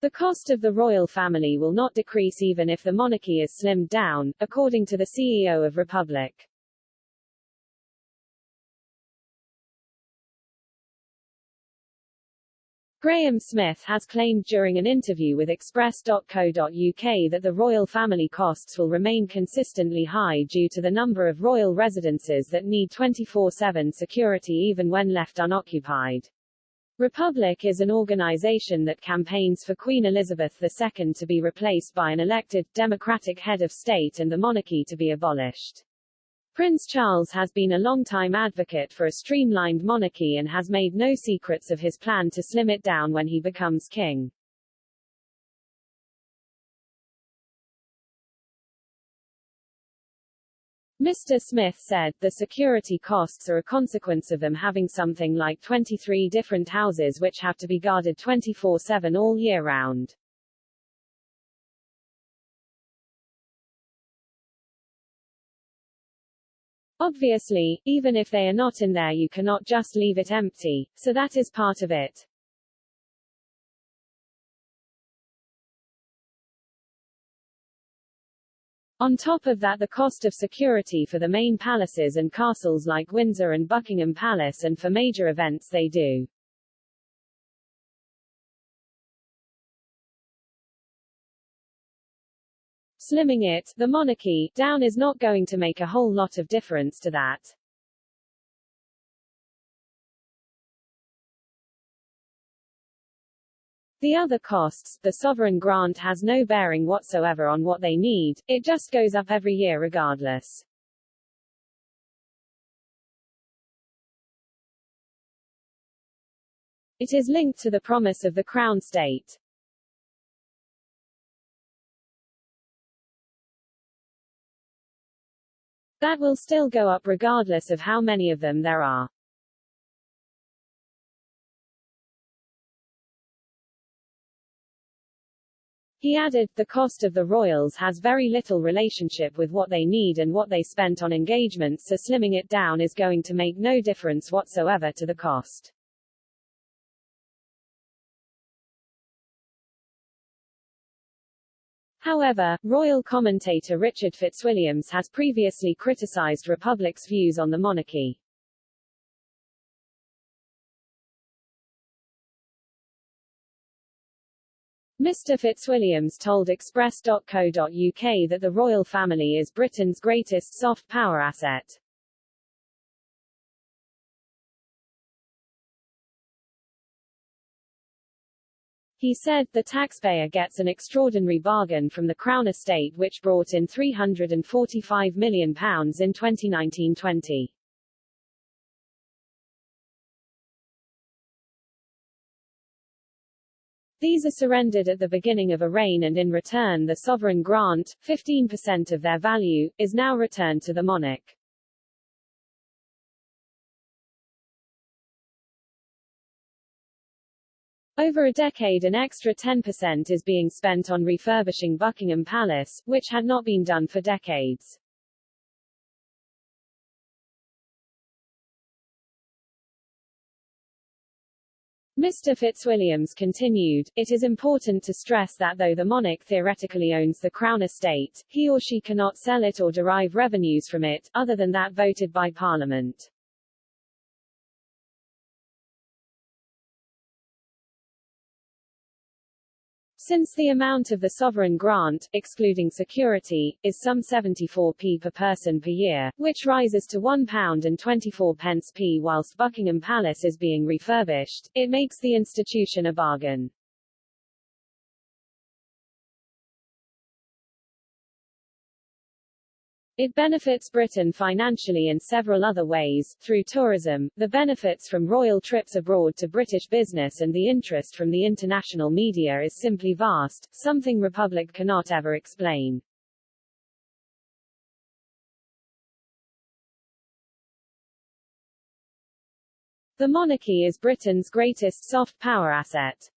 The cost of the royal family will not decrease even if the monarchy is slimmed down, according to the CEO of Republic. Graham Smith has claimed during an interview with Express.co.uk that the royal family costs will remain consistently high due to the number of royal residences that need 24/7 security even when left unoccupied. Republic is an organization that campaigns for Queen Elizabeth II to be replaced by an elected, democratic head of state and the monarchy to be abolished. Prince Charles has been a long-time advocate for a streamlined monarchy and has made no secrets of his plan to slim it down when he becomes king. Mr. Smith said, "The security costs are a consequence of them having something like 23 different houses which have to be guarded 24/7 all year round." Obviously, even if they are not in there you cannot just leave it empty, so that is part of it. On top of that, the cost of security for the main palaces and castles like Windsor and Buckingham Palace and for major events they do. Slimming it, the monarchy, down is not going to make a whole lot of difference to that. The other costs, the sovereign grant has no bearing whatsoever on what they need, it just goes up every year regardless. It is linked to the promise of the Crown state. That will still go up regardless of how many of them there are. He added, "The cost of the royals has very little relationship with what they need and what they spent on engagements, so slimming it down is going to make no difference whatsoever to the cost." However, royal commentator Richard Fitzwilliams has previously criticized Republic's views on the monarchy. Mr. Fitzwilliams told Express.co.uk that the royal family is Britain's greatest soft power asset. He said, "The taxpayer gets an extraordinary bargain from the Crown estate which brought in £345 million in 2019-20. These are surrendered at the beginning of a reign and in return the sovereign grant, 15% of their value, is now returned to the monarch." Over a decade an extra 10% is being spent on refurbishing Buckingham Palace, which had not been done for decades. Mr. Fitzwilliams continued, "It is important to stress that though the monarch theoretically owns the Crown estate, he or she cannot sell it or derive revenues from it, other than that voted by Parliament." Since the amount of the sovereign grant, excluding security, is some 74p per person per year, which rises to £1.24p whilst Buckingham Palace is being refurbished, it makes the institution a bargain. It benefits Britain financially in several other ways, through tourism, the benefits from royal trips abroad to British business and the interest from the international media is simply vast, something Republic cannot ever explain. The monarchy is Britain's greatest soft power asset.